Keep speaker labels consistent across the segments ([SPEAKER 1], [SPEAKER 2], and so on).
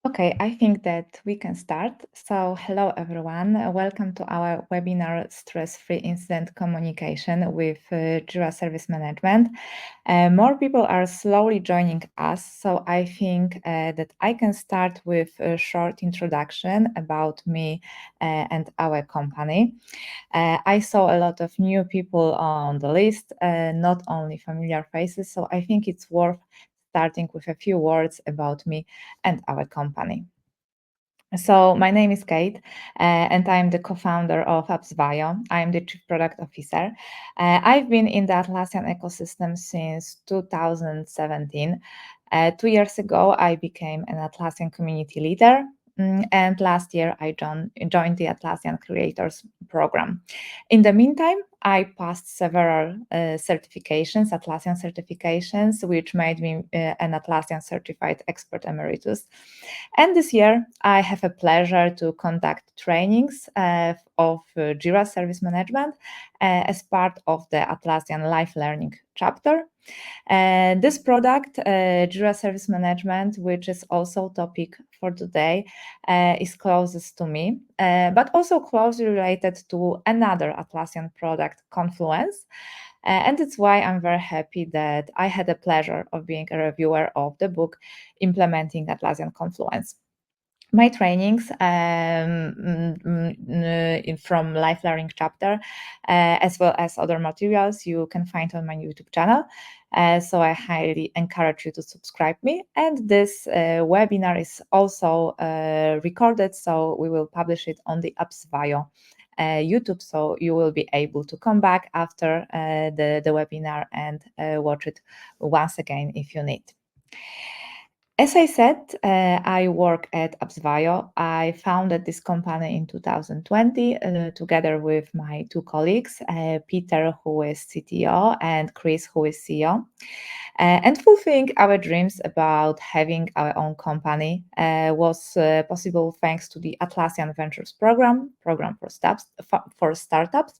[SPEAKER 1] Okay, I think that we can start. So, hello everyone. Welcome to our webinar Stress-Free Incident Communication with Jira Service Management. More people are slowly joining us, so I think that I can start with a short introduction about me and our company. I saw a lot of new people on the list, not only familiar faces, so I think it's worth starting with a few words about me and our company. So my name is Kate, and I'm the co-founder of AppsBio. I'm the Chief Product Officer. I've been in the Atlassian ecosystem since 2017. 2 years ago, I became an Atlassian community leader, and last year I joined the Atlassian Creators Program. In the meantime, I passed several certifications, Atlassian certifications, which made me an Atlassian Certified Expert Emeritus. And this year, I have a pleasure to conduct trainings of Jira Service Management as part of the Atlassian Life Learning chapter. This product, Jira Service Management, which is also topic for today, is closest to me, but also closely related to another Atlassian product, Confluence. And it's why I'm very happy that I had the pleasure of being a reviewer of the book Implementing Atlassian Confluence. My trainings from Life Learning chapter, as well as other materials, you can find on my YouTube channel. So I highly encourage you to subscribe me. And this webinar is also recorded, so we will publish it on the AppsBio YouTube, so you will be able to come back after the webinar and watch it once again if you need. As I said, I work at AppsBio. I founded this company in 2020 together with my two colleagues, Peter, who is CTO, and Chris, who is CEO. And fulfilling our dreams about having our own company was possible thanks to the Atlassian Ventures program for startups.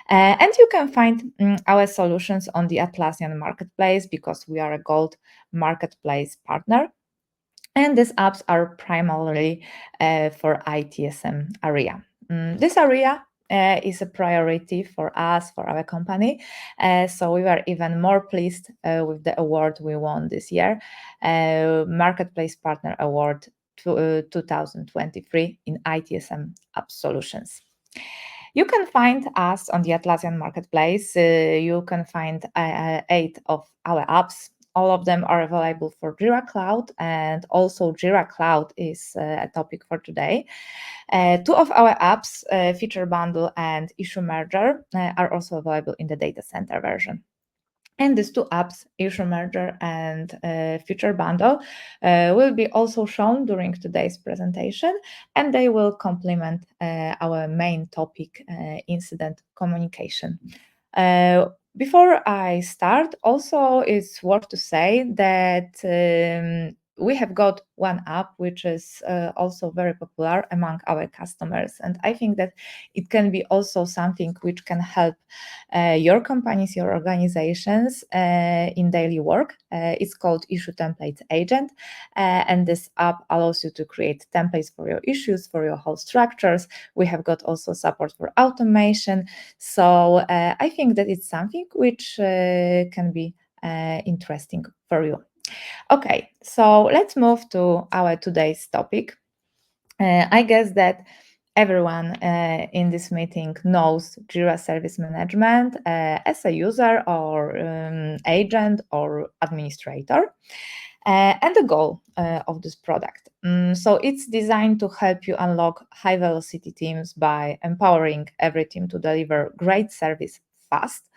[SPEAKER 1] And you can find our solutions on the Atlassian marketplace because we are a gold marketplace partner. And these apps are primarily for ITSM area. This area is a priority for us, for our company. So we were even more pleased with the award we won this year, Marketplace Partner Award 2023 in ITSM App Solutions. You can find us on the Atlassian Marketplace. You can find 8 of our apps. All of them are available for Jira Cloud, and also Jira Cloud is a topic for today. 2 of our apps, Feature Bundle and Issue Merger, are also available in the data center version. And these 2 apps, Issue Merger and Feature Bundle, will be also shown during today's presentation, and they will complement our main topic, incident communication. Before I start, also it's worth to say that we have got one app which is also very popular among our customers, and I think that it can be also something which can help your companies, your organizations in daily work. It's called Issue Templates Agent, and this app allows you to create templates for your issues, for your whole structures. We have got also support for automation. So I think that it's something which can be interesting for you. Okay, so let's move to our today's topic. I guess that everyone in this meeting knows Jira Service Management as a user or agent or administrator. And the goal of this product. So it's designed to help you unlock high velocity teams by empowering every team to deliver great service fast,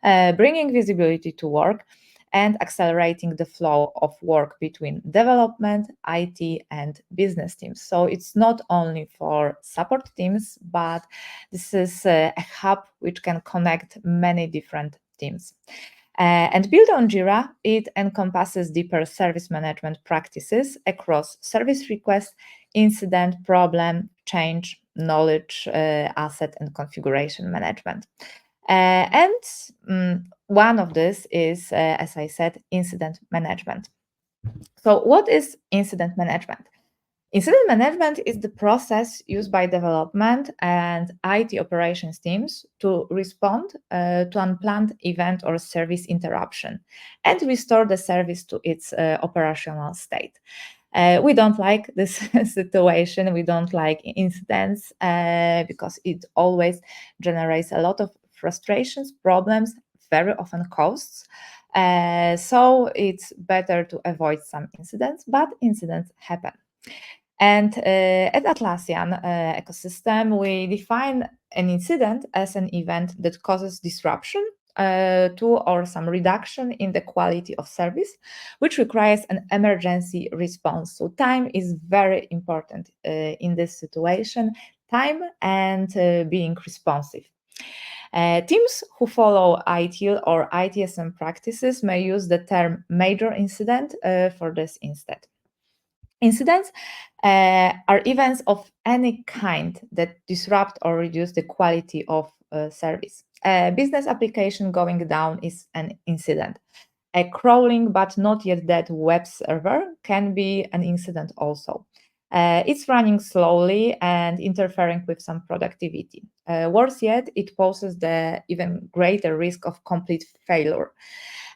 [SPEAKER 1] bringing visibility to work, and accelerating the flow of work between development, IT, and business teams. So it's not only for support teams, but this is a hub which can connect many different teams. And built on Jira, it encompasses deeper service management practices across service request, incident, problem, change, knowledge, asset, and configuration management. And one of this is, as I said, incident management. So what is incident management? Incident management is the process used by development and IT operations teams to respond to unplanned event or service interruption and restore the service to its operational state. We don't like this situation. We don't like incidents because it always generates a lot of frustrations, problems, very often costs. So it's better to avoid some incidents, but incidents happen. And at Atlassian ecosystem, we define an incident as an event that causes disruption to or some reduction in the quality of service, which requires an emergency response. So time is very important in this situation, time and being responsive. Teams who follow ITIL or ITSM practices may use the term major incident for this instead. Incidents are events of any kind that disrupt or reduce the quality of service. A business application going down is an incident. A crawling but not yet dead web server can be an incident also. It's running slowly and interfering with some productivity. Worse yet, it poses the even greater risk of complete failure.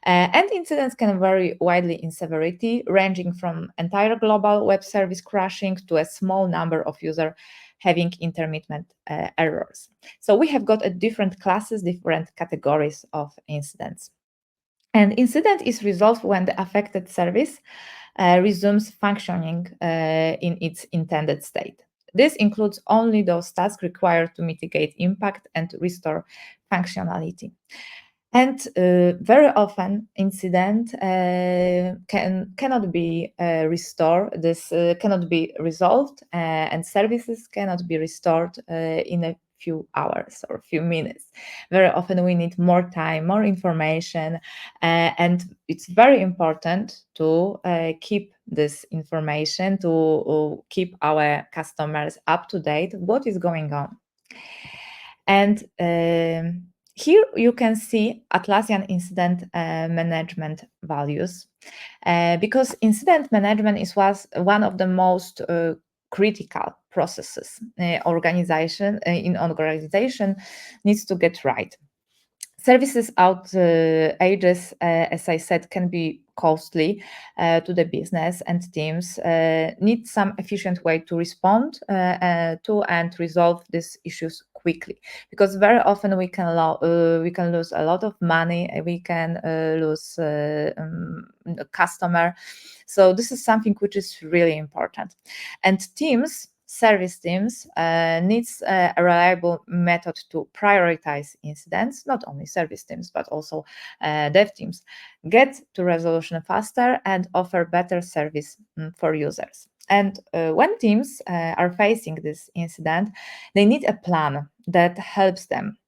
[SPEAKER 1] And incidents can vary widely in severity, ranging from entire global web service crashing to a small number of users having intermittent errors. So we have got a different classes, different categories of incidents. An incident is resolved when the affected service resumes functioning in its intended state. This includes only those tasks required to mitigate impact and restore functionality. And very often, incident cannot be restored. This cannot be resolved, and services cannot be restored in a few hours or few minutes. Very often, we need more time, more information, and it's very important to keep this information, to keep our customers up to date. What is going on? And here you can see Atlassian incident management values because incident management is one of the most critical processes organization needs to get right. Services out ages, as I said, can be costly to the business, and teams need some efficient way to respond to and resolve these issues quickly. Because very often we can lose a lot of money, we can lose a customer. So this is something which is really important. And service teams needs a reliable method to prioritize incidents, not only service teams, but also dev teams, get to resolution faster and offer better service for users. And when teams are facing this incident, they need a plan that helps them.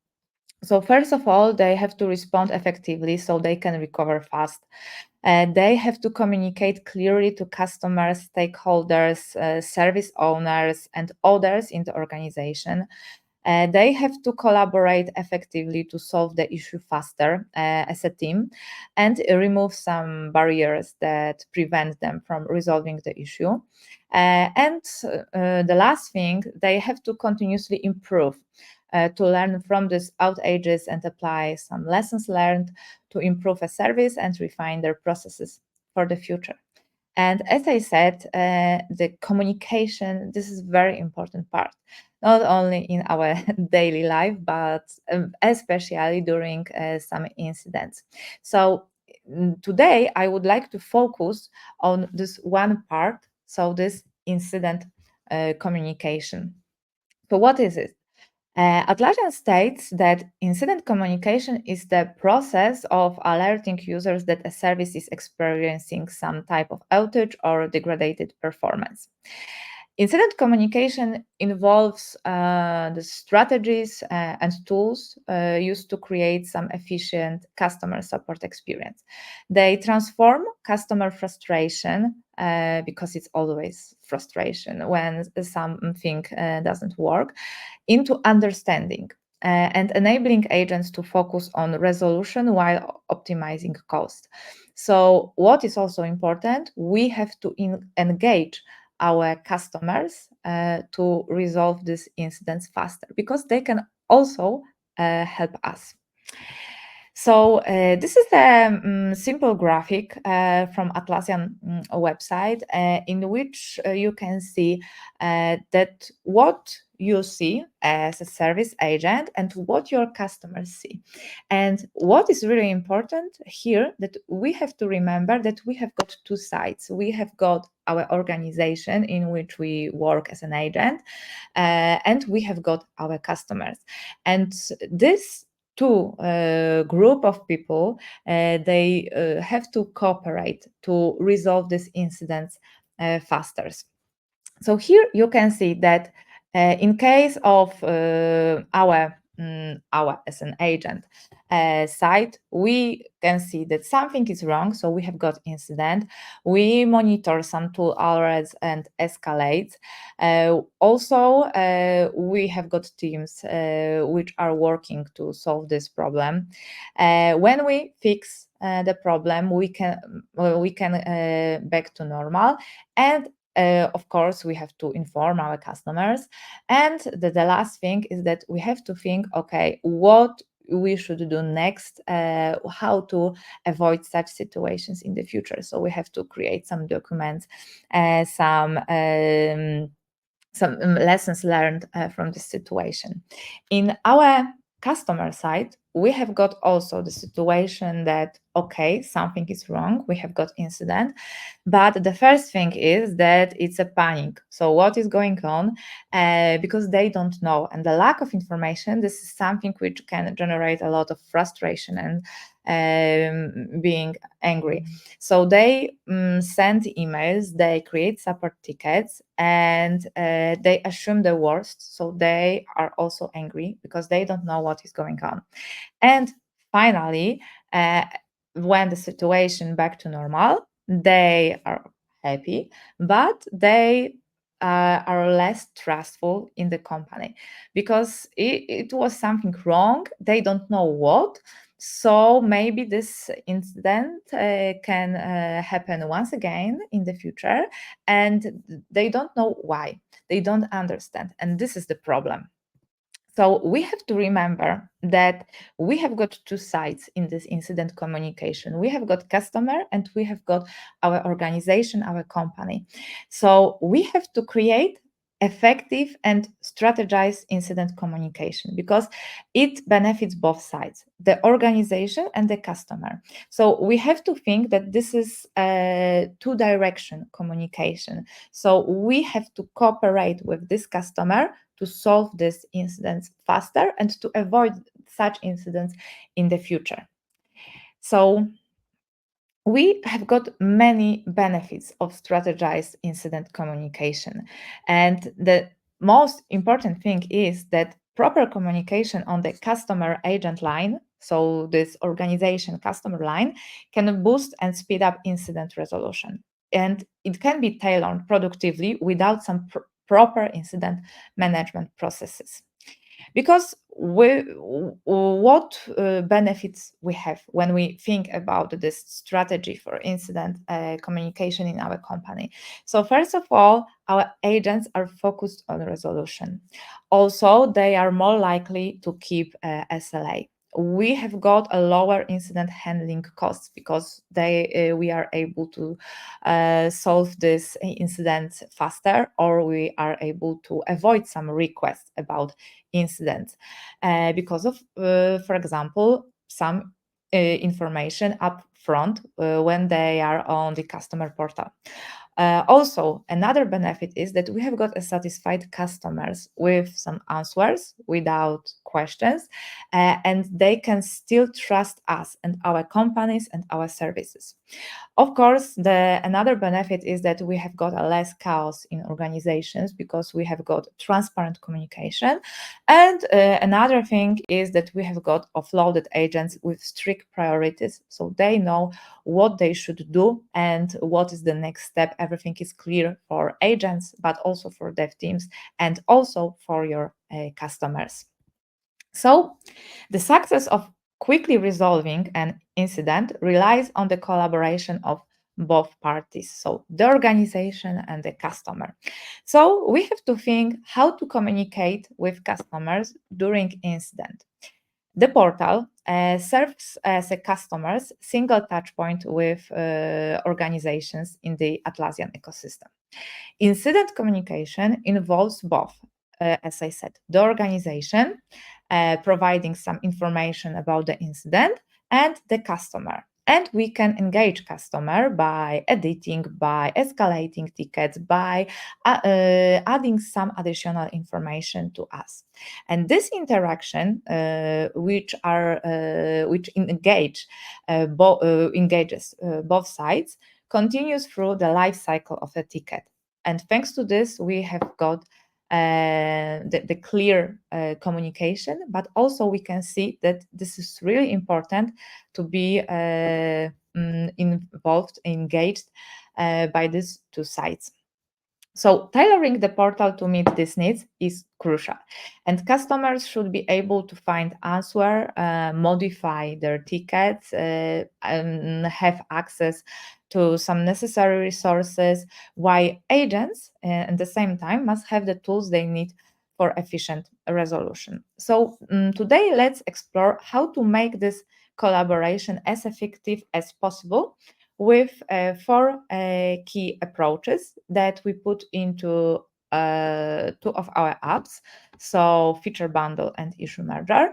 [SPEAKER 1] So first of all, they have to respond effectively so they can recover fast. They have to communicate clearly to customers, stakeholders, service owners, and others in the organization. They have to collaborate effectively to solve the issue faster as a team and remove some barriers that prevent them from resolving the issue. And the last thing, they have to continuously improve to learn from these outages and apply some lessons learned to improve a service and refine their processes for the future. And as I said, the communication, this is a very important part, not only in our daily life, but especially during some incidents. So today, I would like to focus on this one part, so this incident communication. So what is it? Atlassian states that incident communication is the process of alerting users that a service is experiencing some type of outage or degraded performance. Incident communication involves the strategies and tools used to create some efficient customer support experience. They transform customer frustration, because it's always frustration when something doesn't work, into understanding and enabling agents to focus on resolution while optimizing cost. So what is also important, we have to engage our customers to resolve these incidents faster, because they can also help us. So this is a simple graphic from Atlassian website in which you can see that what you see as a service agent and what your customers see. And what is really important here, that we have to remember that we have got two sides. We have got our organization in which we work as an agent, and we have got our customers. And this two group of people, they have to cooperate to resolve these incidents faster. So here you can see that in case of our as an agent side, we can see that something is wrong. So we have got incident. We monitor some tool alerts and escalate. Also, we have got teams which are working to solve this problem. When we fix the problem, we can back to normal, and of course, we have to inform our customers. And the last thing is that we have to think, okay, what we should do next, how to avoid such situations in the future. So we have to create some documents, some lessons learned from this situation. In our customer side, we have got also the situation that, okay, something is wrong, we have got incident, but the first thing is that it's a panic. So what is going on? Because they don't know, and the lack of information, this is something which can generate a lot of frustration and being angry. So they send emails, they create support tickets, and they assume the worst. So they are also angry because they don't know what is going on. And finally, when the situation back to normal, they are happy, but they are less trustful in the company, because it was something wrong. They don't know what. So maybe this incident can happen once again in the future, and they don't know why. They don't understand, and this is the problem. So we have to remember that we have got two sides in this incident communication. We have got customer and we have got our organization, our company. So we have to create effective and strategized incident communication, because it benefits both sides, the organization and the customer. So we have to think that this is a two-direction communication. So we have to cooperate with this customer to solve these incidents faster and to avoid such incidents in the future. So we have got many benefits of strategized incident communication. And the most important thing is that proper communication on the customer agent line, so this organization customer line, can boost and speed up incident resolution. And it can be tailored productively without some proper incident management processes. Because what benefits we have when we think about this strategy for incident communication in our company? So first of all, our agents are focused on resolution. Also, they are more likely to keep SLA. We have got a lower incident handling costs, because we are able to solve this incident faster, or we are able to avoid some requests about incidents because of, for example, some information up front when they are on the customer portal. Also, another benefit is that we have got a satisfied customers with some answers without questions, and they can still trust us and our companies and our services. Of course, another benefit is that we have got a less chaos in organizations, because we have got transparent communication. And another thing is that we have got offloaded agents with strict priorities, so they know what they should do and what is the next step. Everything is clear for agents, but also for dev teams and also for your customers. So the success of quickly resolving an incident relies on the collaboration of both parties, so the organization and the customer. So we have to think how to communicate with customers during incident. The portal serves as a customer's single touch point with organizations in the Atlassian ecosystem. Incident communication involves both, as I said, the organization providing some information about the incident and the customer. And we can engage customer by editing, by escalating tickets, by adding some additional information to us. And this interaction, which engages both sides, continues through the life cycle of a ticket. And thanks to this, we have got the clear communication, but also we can see that this is really important to be involved, engaged by these two sides. So tailoring the portal to meet these needs is crucial, and customers should be able to find answer, modify their tickets, and have access to some necessary resources, while agents at the same time must have the tools they need for efficient resolution. So today let's explore how to make this collaboration as effective as possible with four key approaches that we put into two of our apps, so feature bundle and issue merger,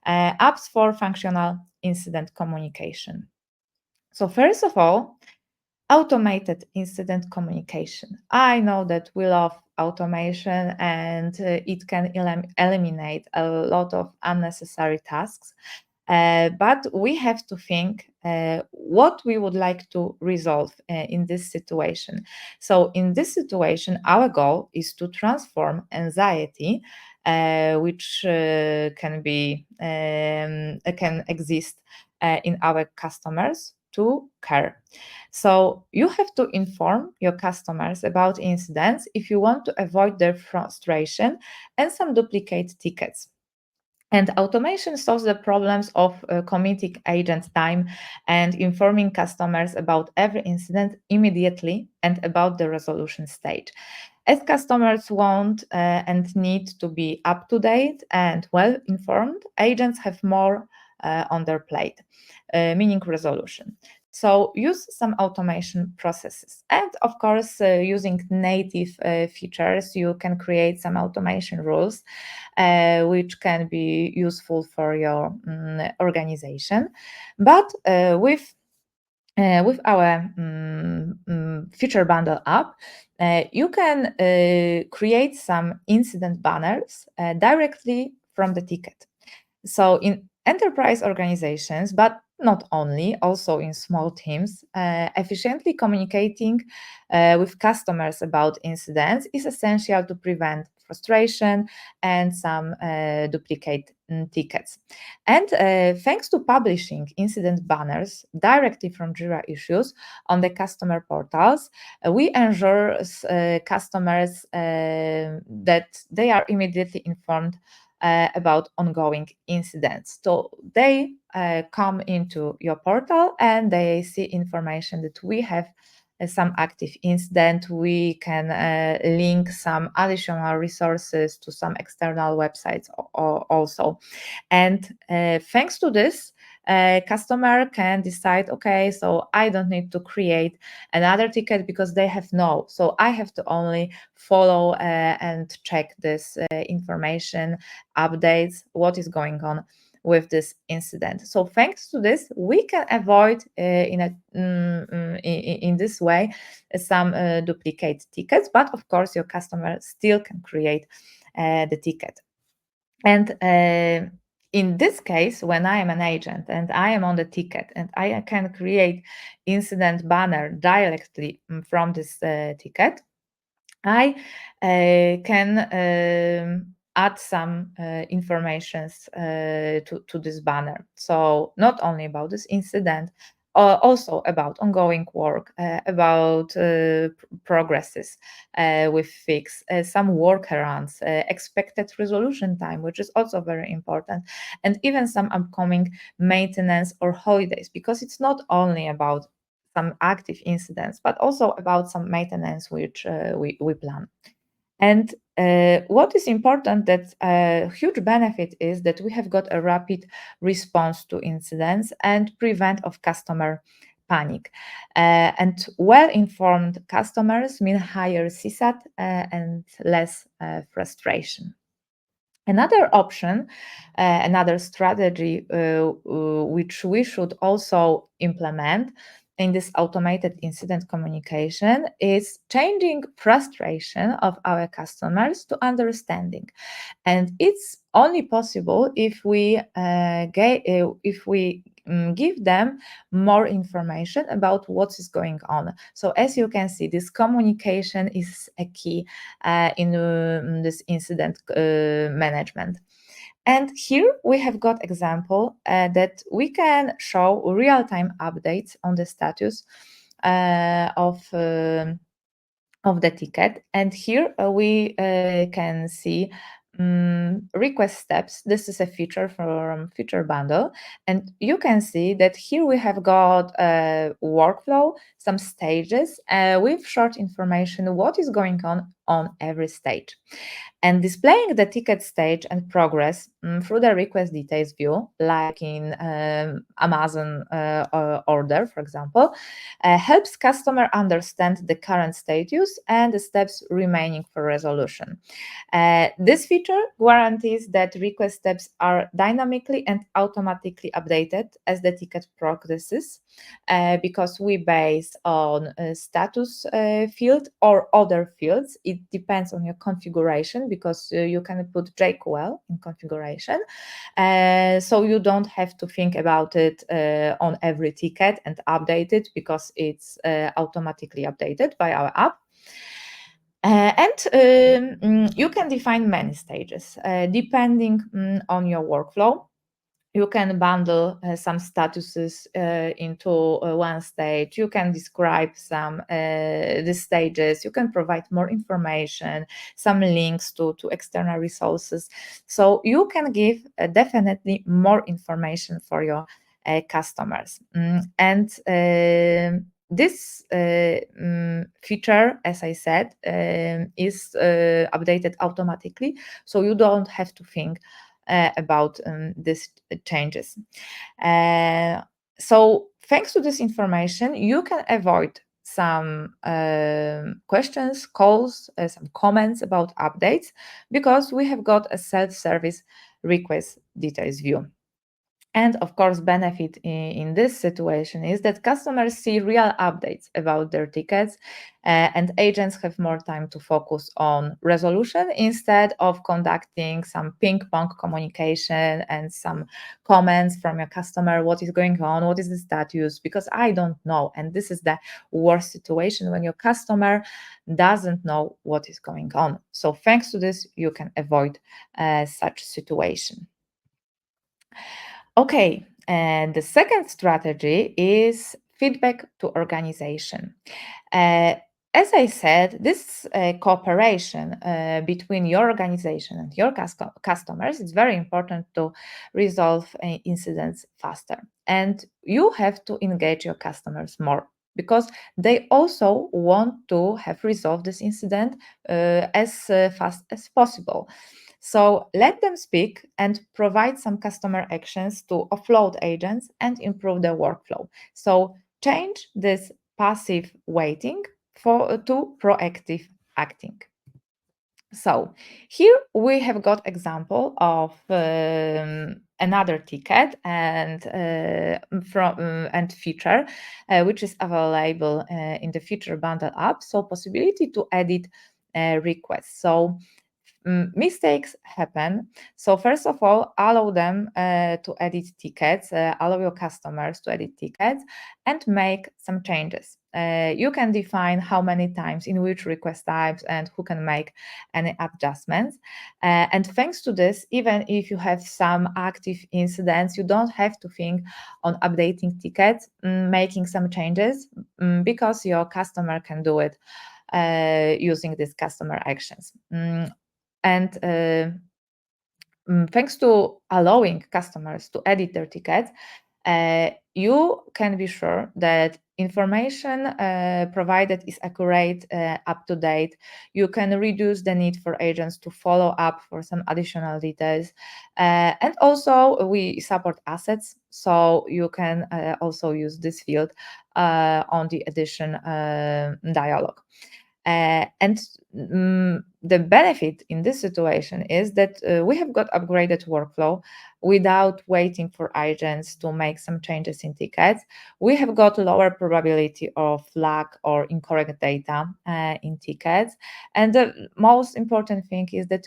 [SPEAKER 1] apps for functional incident communication. So first of all, automated incident communication. I know that we love automation and it can eliminate a lot of unnecessary tasks. But we have to think what we would like to resolve in this situation. So, in this situation, our goal is to transform anxiety, which can exist in our customers, to care. So, you have to inform your customers about incidents if you want to avoid their frustration and some duplicate tickets. And automation solves the problems of committing agent time and informing customers about every incident immediately and about the resolution stage. As customers want and need to be up to date and well informed, agents have more on their plate, meaning resolution. So use some automation processes. And of course, using native features, you can create some automation rules which can be useful for your organization. But with our feature bundle app, you can create some incident banners directly from the ticket. So in enterprise organizations, but not only, also in small teams, efficiently communicating with customers about incidents is essential to prevent frustration and some duplicate tickets. And thanks to publishing incident banners directly from Jira issues on the customer portals, we ensure customers that they are immediately informed about ongoing incidents. So they come into your portal and they see information that we have some active incident. We can link some additional resources to some external websites also. And thanks to this, customer can decide, okay, so I don't need to create another ticket because they have no. So I have to only follow and check this information, updates, what is going on with this incident. So thanks to this, we can avoid in this way some duplicate tickets, but of course your customer still can create the ticket. And in this case, when I am an agent and I am on the ticket and I can create incident banner directly from this ticket, I can add some informations to this banner. So not only about this incident, also about ongoing work, about progresses with fix, some workarounds, expected resolution time, which is also very important, and even some upcoming maintenance or holidays, because it's not only about some active incidents, but also about some maintenance which we plan. And what is important, that a huge benefit is that we have got a rapid response to incidents and prevent of customer panic. And well-informed customers mean higher CSAT and less frustration. Another option, another strategy which we should also implement in this automated incident communication is changing frustration of our customers to understanding. And it's only possible if we give them more information about what is going on. So as you can see, this communication is a key in this incident management. And here we have got example that we can show real-time updates on the status of the ticket. And here we can see request steps. This is a feature from feature bundle, and you can see that here we have got a workflow, some stages with short information what is going on every stage. And displaying the ticket stage and progress through the request details view, like in Amazon order, for example, helps customer understand the current status and the steps remaining for resolution. This feature guarantees that request steps are dynamically and automatically updated as the ticket progresses, because we base on a status field or other fields. It depends on your configuration, because you can put JQL in configuration. So you don't have to think about it on every ticket and update it, because it's automatically updated by our app. You can define many stages depending on your workflow. You can bundle some statuses into one stage. You can describe some the stages. You can provide more information, some links to external resources. So you can give definitely more information for your customers. This feature, as I said, is updated automatically, so you don't have to think about these changes. So thanks to this information, you can avoid some questions, calls, some comments about updates, because we have got a self-service request details view. And of course, benefit in this situation is that customers see real updates about their tickets, and agents have more time to focus on resolution instead of conducting some ping pong communication and some comments from your customer. What is going on? What is the status? Because I don't know. And this is the worst situation, when your customer doesn't know what is going on. So thanks to this, you can avoid such situation. Okay, and the second strategy is feedback to organization. As I said, this cooperation between your organization and your customers is very important to resolve incidents faster. And you have to engage your customers more, because they also want to have resolved this incident as fast as possible. So let them speak and provide some customer actions to offload agents and improve their workflow. So change this passive waiting to proactive acting. So here we have got example of another ticket and and feature which is available in the feature bundle app. So possibility to edit requests. So mistakes happen. So first of all, allow them to edit tickets, allow your customers to edit tickets and make some changes. You can define how many times, in which request types, and who can make any adjustments. And thanks to this, even if you have some active incidents, you don't have to think on updating tickets, making some changes, because your customer can do it using these customer actions. And thanks to allowing customers to edit their tickets, you can be sure that information provided is accurate, up to date. You can reduce the need for agents to follow up for some additional details. And also we support assets, so you can also use this field on the addition dialog. And the benefit in this situation is that we have got upgraded workflow without waiting for agents to make some changes in tickets. We have got lower probability of lack or incorrect data in tickets. And the most important thing is that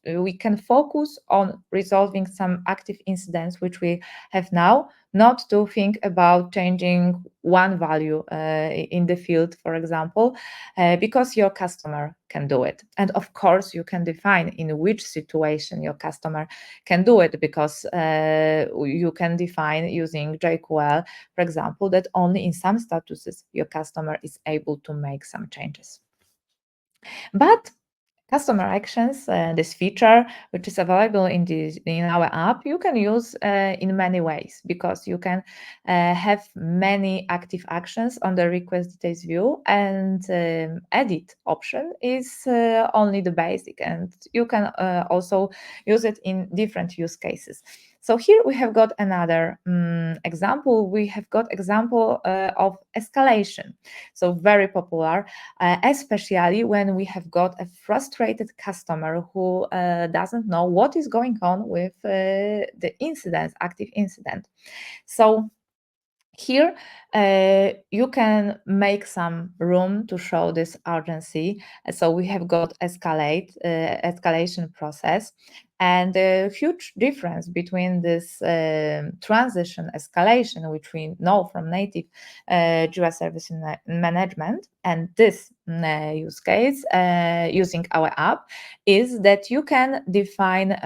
[SPEAKER 1] we can focus on resolving some active incidents which we have now, not to think about changing one value in the field, for example, because your customer can do it. And of course, you can define in which situation your customer can do it, because you can define using JQL, for example, that only in some statuses your customer is able to make some changes. But customer actions, this feature, which is available in our app, you can use in many ways, because you can have many active actions on the request details view, and edit option is only the basic, and you can also use it in different use cases. So here we have got another example. We have got example of escalation. So very popular, especially when we have got a frustrated customer who doesn't know what is going on with the incident, active incident. So here, you can make some room to show this urgency. So we have got escalation process, and a huge difference between this transition escalation, which we know from native Jira Service Management, and this use case using our app, is that you can define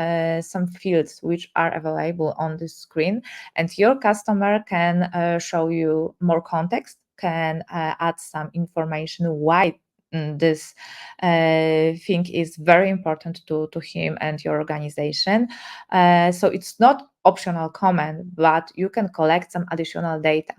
[SPEAKER 1] some fields which are available on the screen, and your customer can show you more context, can add some information why this thing is very important to him and your organization. So it's not optional comment, but you can collect some additional data.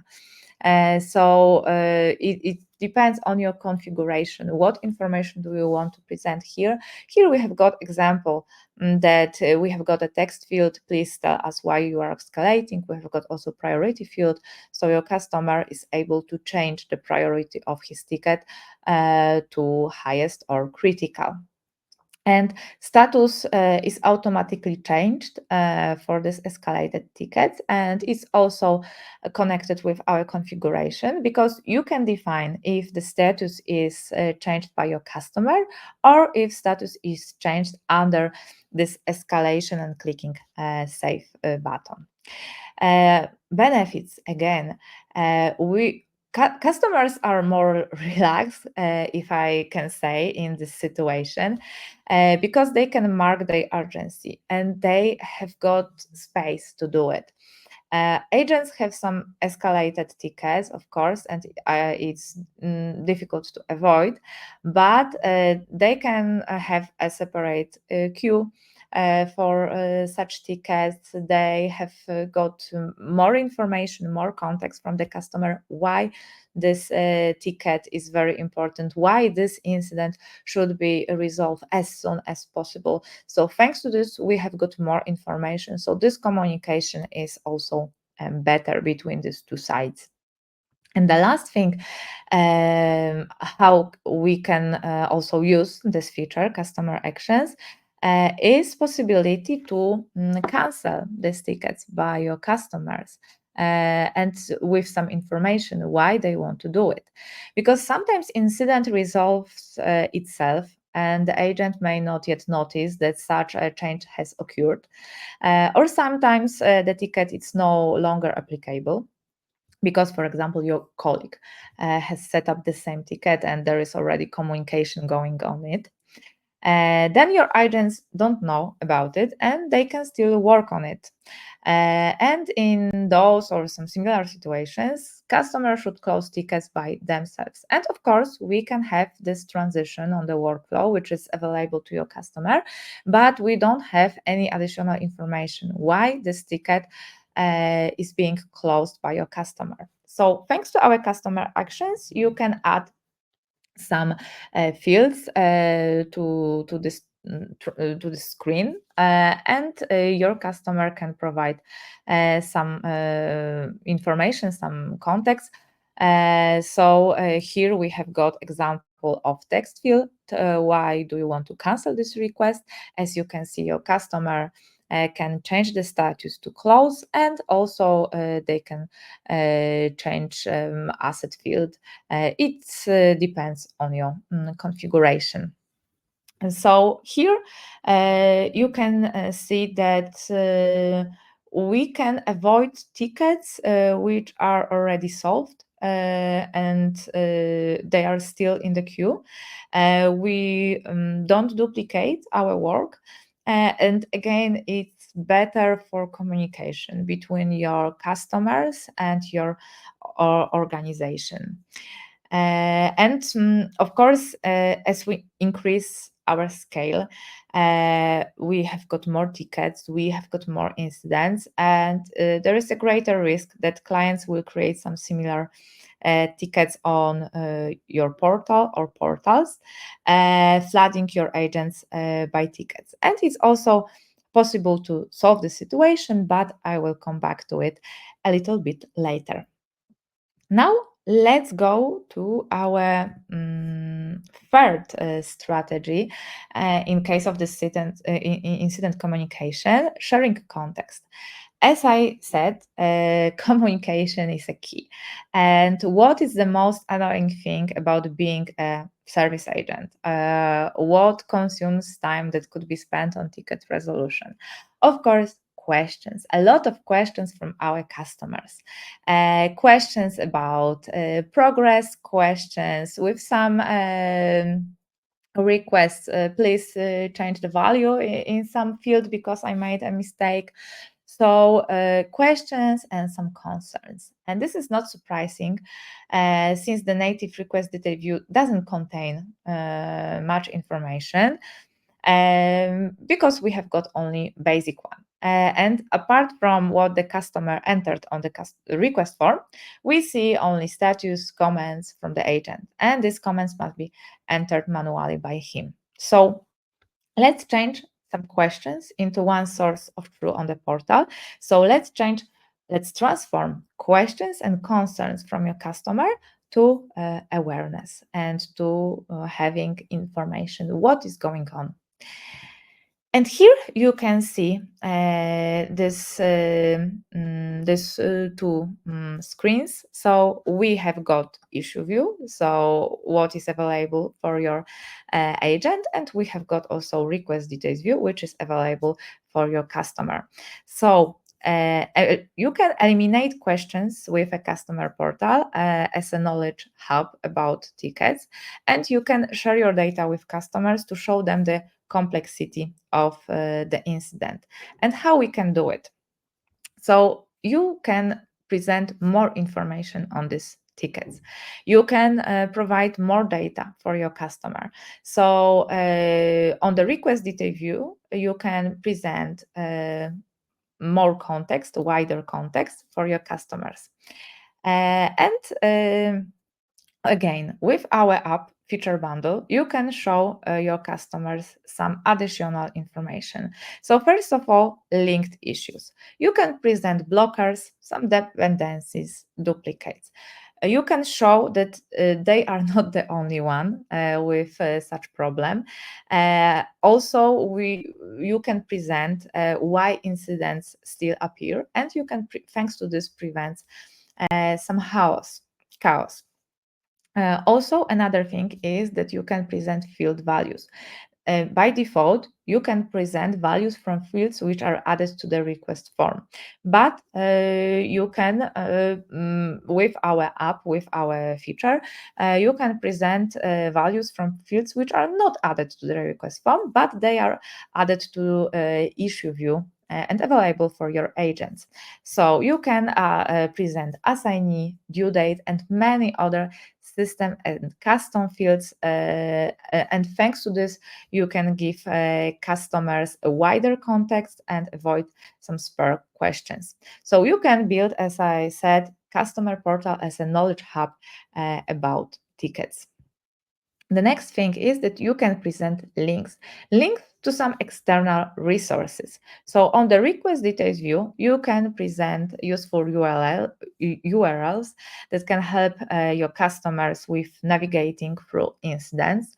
[SPEAKER 1] It depends on your configuration. What information do you want to present here? Here we have got example that we have got a text field. Please tell us why you are escalating. We have got also priority field, so your customer is able to change the priority of his ticket to highest or critical. And status is automatically changed for this escalated ticket, and it's also connected with our configuration, because you can define if the status is changed by your customer, or if status is changed under this escalation and clicking save button. Benefits, again, customers are more relaxed, if I can say, in this situation, because they can mark their urgency and they have got space to do it. Agents have some escalated tickets, of course, and it's difficult to avoid, but they can have a separate queue for such tickets. They have got more information, more context from the customer, why this ticket is very important, why this incident should be resolved as soon as possible. So thanks to this, we have got more information. So this communication is also better between these two sides. And the last thing, how we can also use this feature, customer actions, is possibility to cancel these tickets by your customers, and with some information why they want to do it. Because sometimes incident resolves itself, and the agent may not yet notice that such a change has occurred, or sometimes the ticket is no longer applicable, because, for example, your colleague has set up the same ticket and there is already communication going on it. Then your agents don't know about it and they can still work on it. And in those or some similar situations, customers should close tickets by themselves. And of course, we can have this transition on the workflow, which is available to your customer, but we don't have any additional information why this ticket is being closed by your customer. So thanks to our customer actions, you can add some fields to the screen, and your customer can provide some information, some context. So here we have got example of text field. Why do you want to cancel this request? As you can see, your customer can change the status to close, and also they can change asset field. It depends on your configuration. And so here you can see that we can avoid tickets which are already solved and they are still in the queue. We don't duplicate our work. And again, it's better for communication between your customers and your organization. And of course, as we increase our scale, we have got more tickets, we have got more incidents, and there is a greater risk that clients will create some similar tickets on your portal or portals, flooding your agents by tickets. And it's also possible to solve the situation, but I will come back to it a little bit later. Now, let's go to our third strategy in case of this incident communication, sharing context. As I said, communication is a key. And what is the most annoying thing about being a service agent? What consumes time that could be spent on ticket resolution? Of course, questions, a lot of questions from our customers, questions about progress, questions with some requests, please change the value in some field because I made a mistake. So questions and some concerns. And this is not surprising since the native request detail view doesn't contain much information, because we have got only basic one. And apart from what the customer entered on the request form, we see only status comments from the agent, and these comments must be entered manually by him. So let's change some questions into one source of truth on the portal. So let's transform questions and concerns from your customer to awareness and to having information what is going on. And here you can see this two screens. So we have got issue view, so what is available for your agent, and we have got also request details view, which is available for your customer. So you can eliminate questions with a customer portal as a knowledge hub about tickets, and you can share your data with customers to show them the complexity of the incident and how we can do it. So you can present more information on these tickets. You can provide more data for your customer. So on the request detail view, you can present more context, wider context for your customers. Again, with our app feature bundle, you can show your customers some additional information. So first of all, linked issues. You can present blockers, some dependencies, duplicates. You can show that they are not the only one with such problem. Also, you can present why incidents still appear, and you can, thanks to this, prevent some chaos. Also, another thing is that you can present field values. By default, you can present values from fields which are added to the request form. But you can, with our app, with our feature, you can present values from fields which are not added to the request form, but they are added to issue view and available for your agents. So you can present assignee, due date, and many other system and custom fields. And thanks to this, you can give customers a wider context and avoid some spare questions. So you can build, as I said, customer portal as a knowledge hub about tickets. The next thing is that you can present links to some external resources. So on the request details view, you can present useful URLs that can help your customers with navigating through incidents.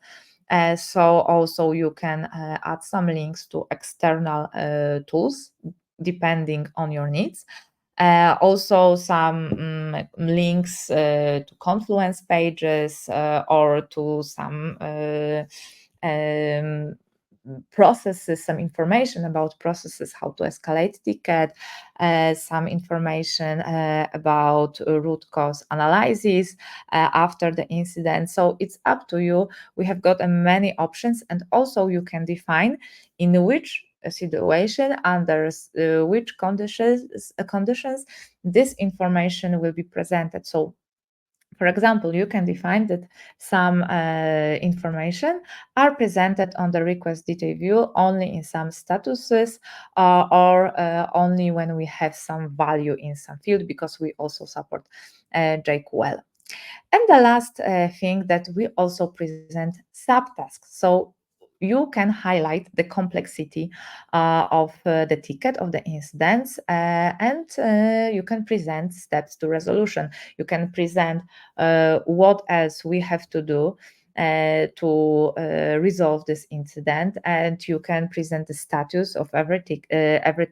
[SPEAKER 1] So also you can add some links to external tools depending on your needs. Also some links to Confluence pages or to some processes, some information about processes, how to escalate ticket, some information about root cause analysis after the incident. So it's up to you. We have got many options, and also you can define in which situation, under which conditions this information will be presented. So for example, you can define that some information are presented on the request detail view only in some statuses or only when we have some value in some field, because we also support JQL. And the last thing that we also present subtasks. So you can highlight the complexity of the ticket, of the incidents, and you can present steps to resolution. You can present what else we have to do to resolve this incident, and you can present the status of every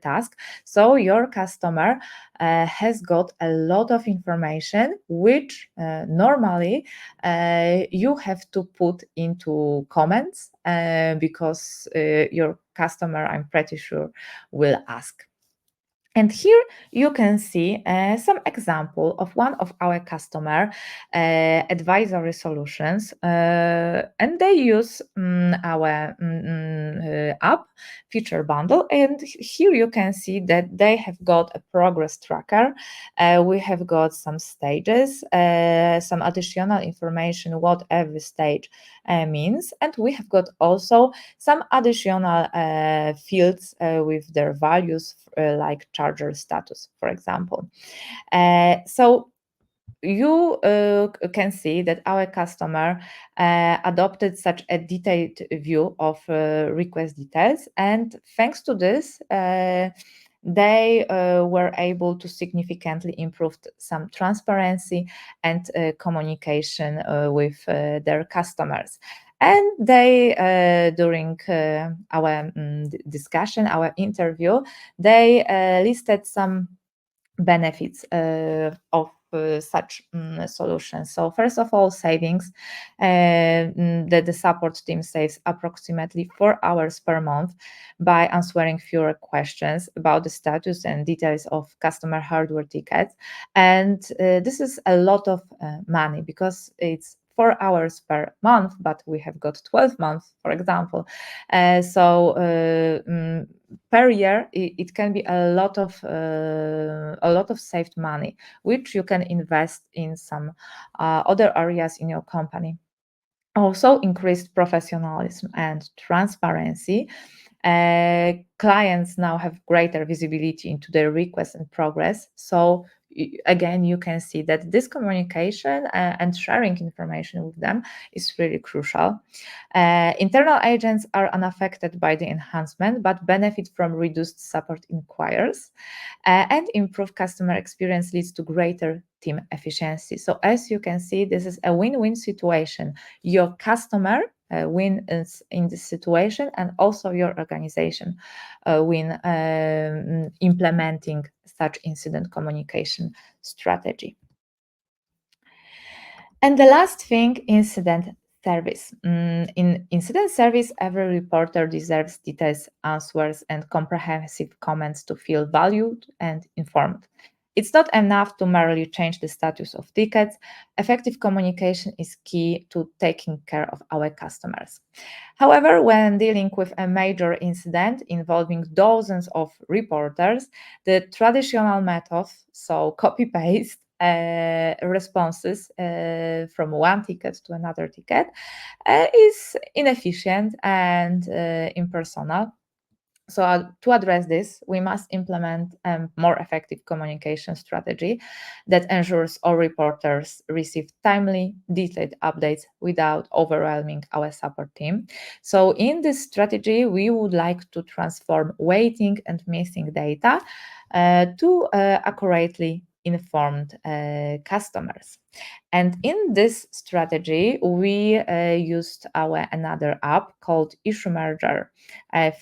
[SPEAKER 1] task. So your customer has got a lot of information which normally you have to put into comments because your customer, I'm pretty sure, will ask. And here you can see some example of one of our customer advisory solutions, and they use our app feature bundle. And here you can see that they have got a progress tracker. We have got some stages, some additional information what every stage means, and we have got also some additional fields with their values, like charger status, for example. So you can see that our customer adopted such a detailed view of request details, and thanks to this, they were able to significantly improve some transparency and communication with their customers. And they, during our discussion, our interview, they listed some benefits of such solutions. So first of all, savings. The support team saves approximately 4 hours per month by answering fewer questions about the status and details of customer hardware tickets. And this is a lot of money, because it's 4 hours per month, but we have got 12 months, for example. Per year, it can be a lot of saved money, which you can invest in some other areas in your company. Also, increased professionalism and transparency. Clients now have greater visibility into their requests and progress. So again, you can see that this communication and sharing information with them is really crucial. Internal agents are unaffected by the enhancement, but benefit from reduced support inquiries, and improved customer experience leads to greater team efficiency. So as you can see, this is a win-win situation. Your customer wins in this situation, and also your organization win implementing such incident communication strategy. And the last thing, incident service. In incident service, every reporter deserves details, answers, and comprehensive comments to feel valued and informed. It's not enough to merely change the status of tickets. Effective communication is key to taking care of our customers. However, when dealing with a major incident involving dozens of reporters, the traditional method, so copy-paste, responses from one ticket to another ticket, is inefficient and impersonal. So to address this, we must implement a more effective communication strategy that ensures all reporters receive timely, detailed updates without overwhelming our support team. So in this strategy, we would like to transform waiting and missing data to accurately informed customers. And in this strategy, we used our another app called Issue Merger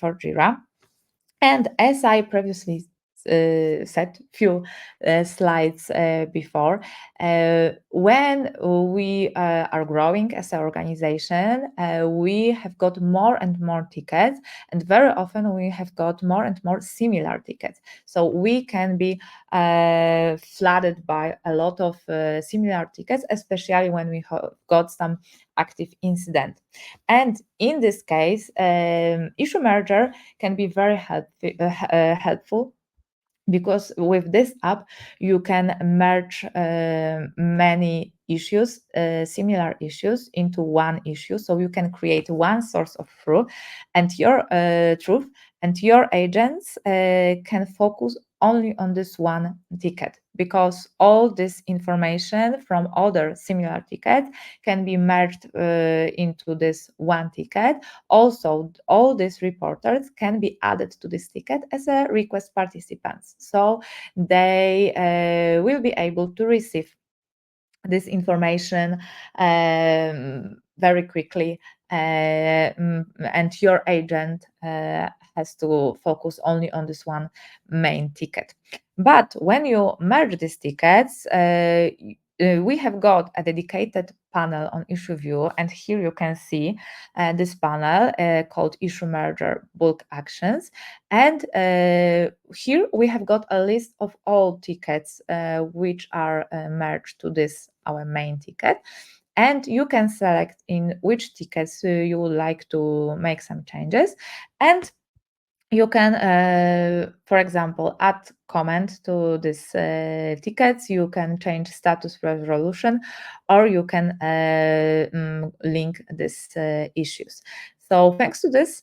[SPEAKER 1] for Jira. And as I previously said few slides before, when we are growing as an organization, we have got more and more tickets, and very often we have got more and more similar tickets. So we can be flooded by a lot of similar tickets, especially when we have got some active incident. And in this case, issue merger can be very helpful, because with this app you can merge many issues, similar issues, into one issue. So you can create one source of truth, and your agents can focus only on this one ticket, because all this information from other similar tickets can be merged into this one ticket. Also, all these reporters can be added to this ticket as a request participants. So they will be able to receive this information very quickly, and your agent has to focus only on this one main ticket. But when you merge these tickets, we have got a dedicated panel on issue view, and here you can see this panel called issue merger bulk actions. And here we have got a list of all tickets which are merged to this our main ticket, and you can select in which tickets you would like to make some changes. And you can, for example, add comment to these tickets. You can change status resolution, or you can link these issues. So thanks to this,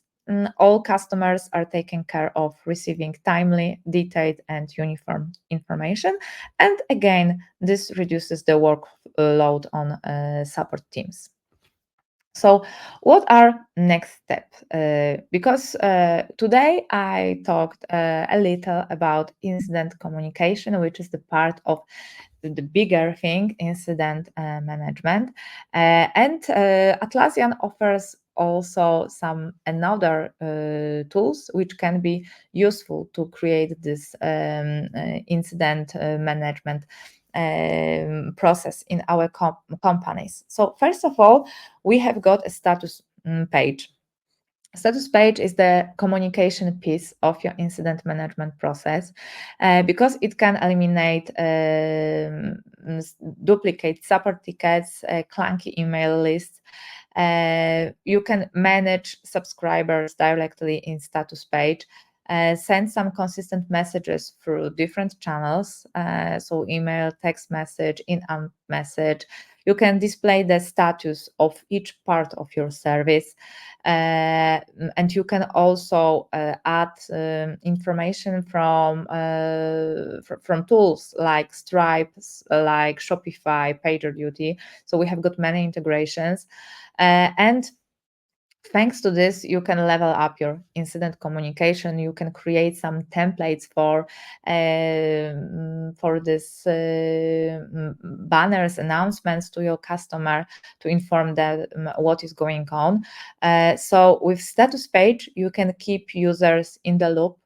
[SPEAKER 1] all customers are taken care of, receiving timely, detailed, and uniform information. And again, this reduces the workload on support teams. So, what are next steps? Because today I talked a little about incident communication, which is the part of the bigger thing, incident management. And Atlassian offers also some another tools which can be useful to create this incident management process in our companies. So first of all, we have got a status page. Status page is the communication piece of your incident management process, because it can eliminate duplicate support tickets, clunky email lists. You can manage subscribers directly in status page, send some consistent messages through different channels, so email, text message, in-app message. You can display the status of each part of your service, and you can also add information from tools like Stripe, like Shopify, PagerDuty. So we have got many integrations, and thanks to this, you can level up your incident communication. You can create some templates for this banners, announcements to your customer to inform them what is going on. So with status page, you can keep users in the loop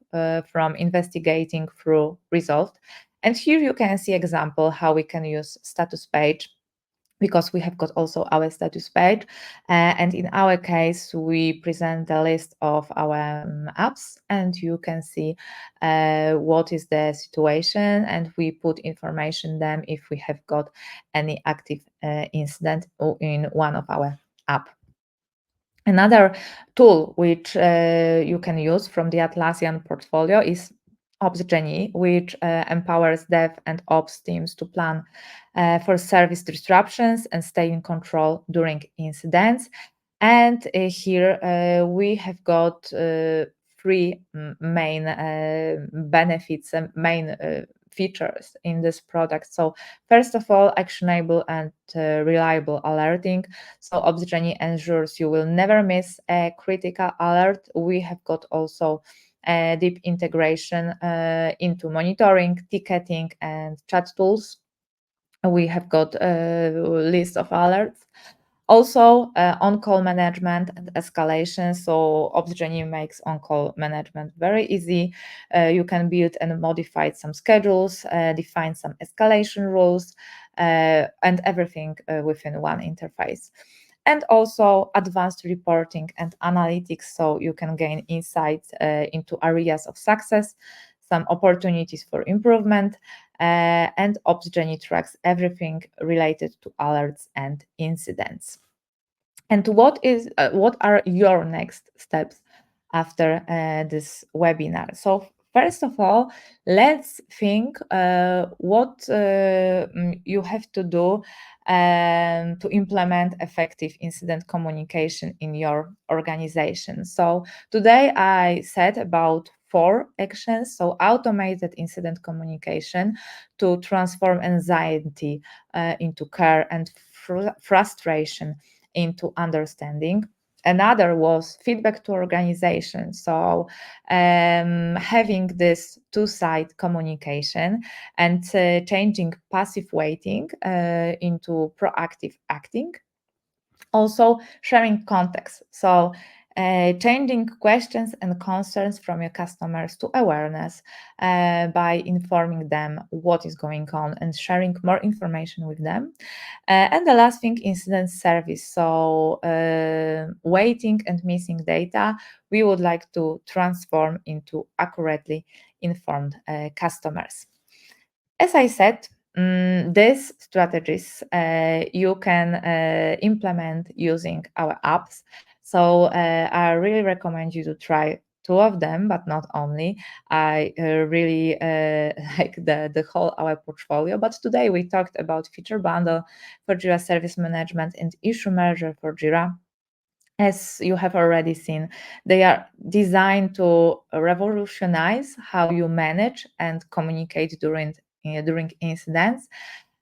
[SPEAKER 1] from investigating through resolved. And here you can see example how we can use status page, because we have got also our status page. And in our case, we present a list of our apps, and you can see what is the situation, and we put information them if we have got any active incident in one of our app. Another tool which you can use from the Atlassian portfolio is Ops Genie, which empowers dev and ops teams to plan for service disruptions and stay in control during incidents. And here we have got three main benefits and main features in this product. So first of all, actionable and reliable alerting. So Opsgenie ensures you will never miss a critical alert. We have got also a deep integration into monitoring, ticketing, and chat tools. We have got a list of alerts. Also, on-call management and escalation. So Opsgenie makes on-call management very easy. You can build and modify some schedules, define some escalation rules, and everything within one interface. And also advanced reporting and analytics, so you can gain insights into areas of success, some opportunities for improvement, and Opsgenie tracks everything related to alerts and incidents. And what are your next steps after this webinar? So first of all, let's think what you have to do to implement effective incident communication in your organization. So today I said about 4 actions. So automated incident communication to transform anxiety into care and frustration into understanding. Another was feedback to organization. So having this two-side communication and changing passive waiting into proactive acting. Also sharing context. So changing questions and concerns from your customers to awareness by informing them what is going on and sharing more information with them. And the last thing, incident service. So waiting and missing data, we would like to transform into accurately informed customers. As I said, these strategies you can implement using our apps. So I really recommend you to try 2 of them, but not only. I really like the whole our portfolio. But today we talked about feature bundle for Jira Service Management and issue manager for Jira. As you have already seen, they are designed to revolutionize how you manage and communicate during incidents.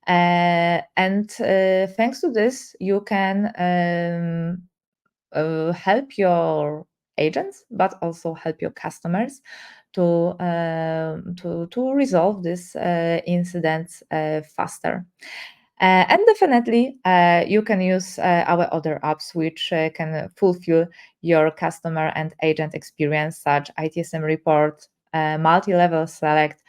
[SPEAKER 1] And thanks to this, you can help your agents, but also help your customers to resolve these incidents faster. And definitely, you can use our other apps, which can fulfill your customer and agent experience, such ITSM report, multi-level select,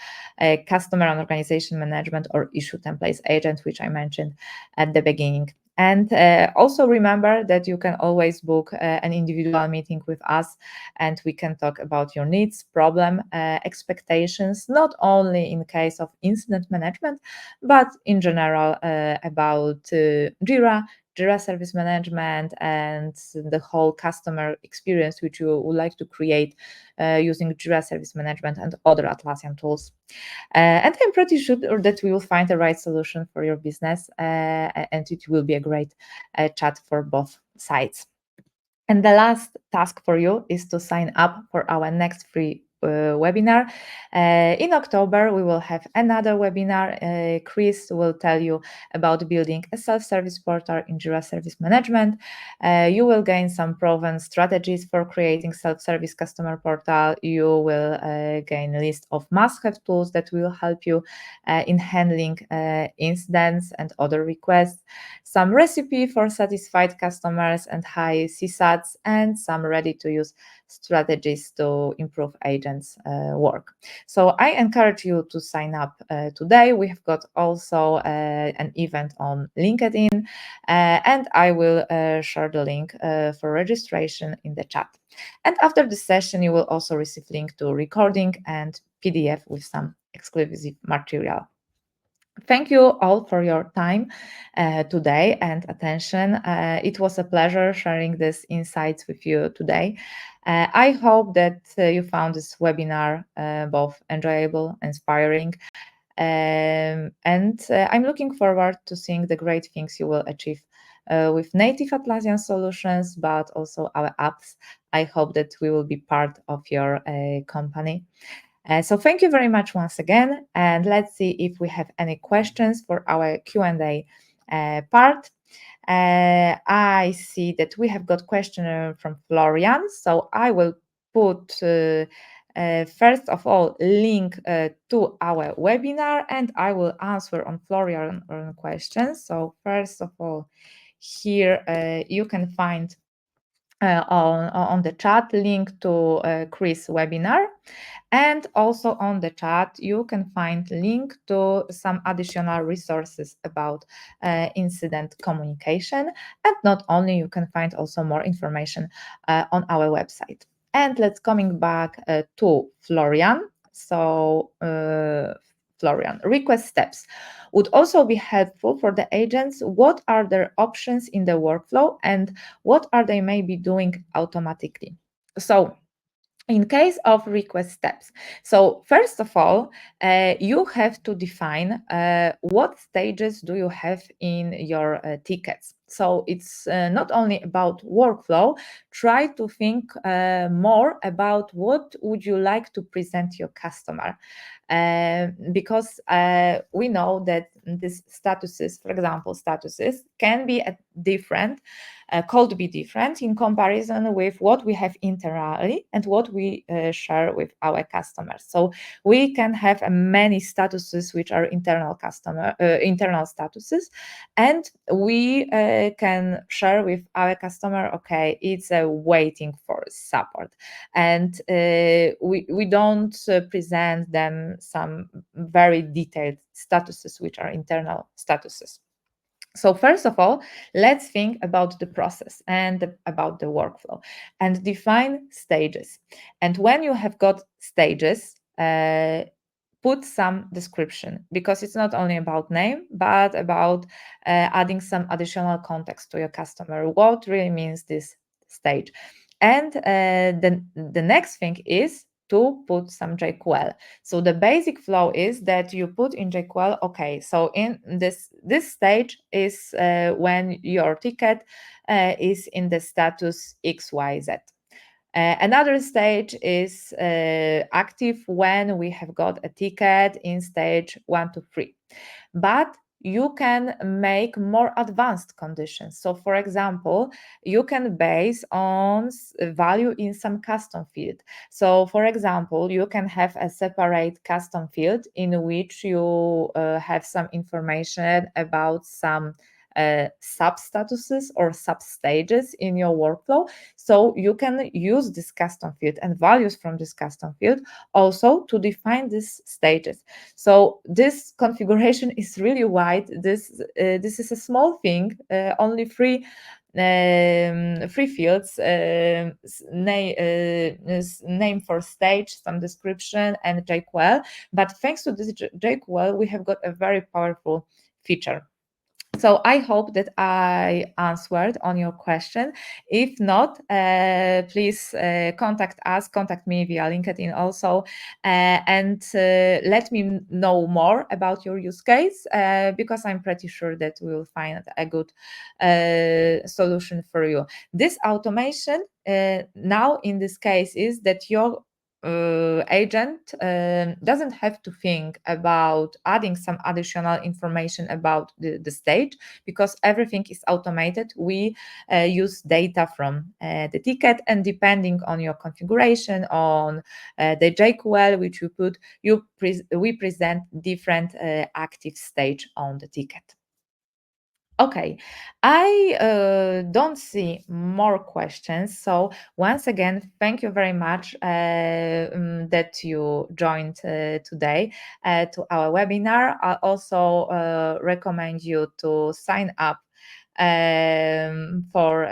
[SPEAKER 1] customer and organization management, or issue templates agent, which I mentioned at the beginning. And also remember that you can always book an individual meeting with us, and we can talk about your needs, problem, expectations, not only in case of incident management, but in general about Jira, Jira Service Management, and the whole customer experience which you would like to create using Jira Service Management and other Atlassian tools. And I'm pretty sure that we will find the right solution for your business, and it will be a great chat for both sides. And the last task for you is to sign up for our next free webinar. In October, we will have another webinar. Chris will tell you about building a self-service portal in Jira Service Management. You will gain some proven strategies for creating self-service customer portal. You will gain a list of must-have tools that will help you in handling incidents and other requests, some recipe for satisfied customers and high CSATs, and some ready-to-use strategies to improve agents' work. So I encourage you to sign up today. We have got also an event on LinkedIn, and I will share the link for registration in the chat. And after the session, you will also receive link to recording and PDF with some exclusive material. Thank you all for your time today and attention. It was a pleasure sharing these insights with you today. I hope that you found this webinar both enjoyable, inspiring, and I'm looking forward to seeing the great things you will achieve with native Atlassian solutions, but also our apps. I hope that we will be part of your company. So thank you very much once again, and let's see if we have any questions for our Q&A part. I see that we have got question from Florian, so I will put first of all link to our webinar, and I will answer on Florian questions. So first of all, here you can find on the chat link to Chris' webinar, and also on the chat you can find link to some additional resources about incident communication, and not only, you can find also more information on our website. And let's coming back to Florian. So Florian, request steps would also be helpful for the agents. What are their options in the workflow, and what are they maybe doing automatically? So in case of request steps, so first of all, you have to define what stages do you have in your tickets. So it's not only about workflow. Try to think more about what would you like to present your customer, because we know that these statuses, for example, statuses can be different, could be different in comparison with what we have internally and what we share with our customers. So we can have many statuses which are internal statuses, and we can share with our customer, okay, it's a waiting for support, and we don't present them some very detailed statuses which are internal statuses. So first of all, let's think about the process and about the workflow and define stages. And when you have got stages, put some description, because it's not only about name, but about adding some additional context to your customer. What really means this stage? And the next thing is to put some JQL. So the basic flow is that you put in JQL, okay, so in this stage is when your ticket is in the status XYZ. Another stage is active when we have got a ticket in stage 1 to 3. But you can make more advanced conditions. So for example, you can base on value in some custom field. So for example, you can have a separate custom field in which you have some information about some sub statuses or sub stages in your workflow. So you can use this custom field and values from this custom field also to define these stages. So this configuration is really wide. This is a small thing, only three fields, name for stage, some description, and JQL. But thanks to this JQL, we have got a very powerful feature. So I hope that I answered on your question. If not, please contact me via LinkedIn also, and let me know more about your use case, because I'm pretty sure that we will find a good solution for you. This automation now in this case is that your agent doesn't have to think about adding some additional information about the stage, because everything is automated. We use data from the ticket, and depending on your configuration, on the JQL which you put, we present different active stage on the ticket. Okay, I don't see more questions. So once again, thank you very much that you joined today to our webinar. I also recommend you to sign up for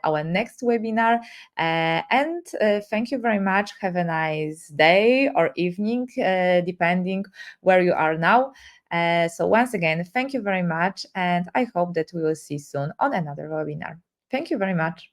[SPEAKER 1] our next webinar. And thank you very much. Have a nice day or evening, depending where you are now. So once again, thank you very much, and I hope that we will see soon on another webinar. Thank you very much.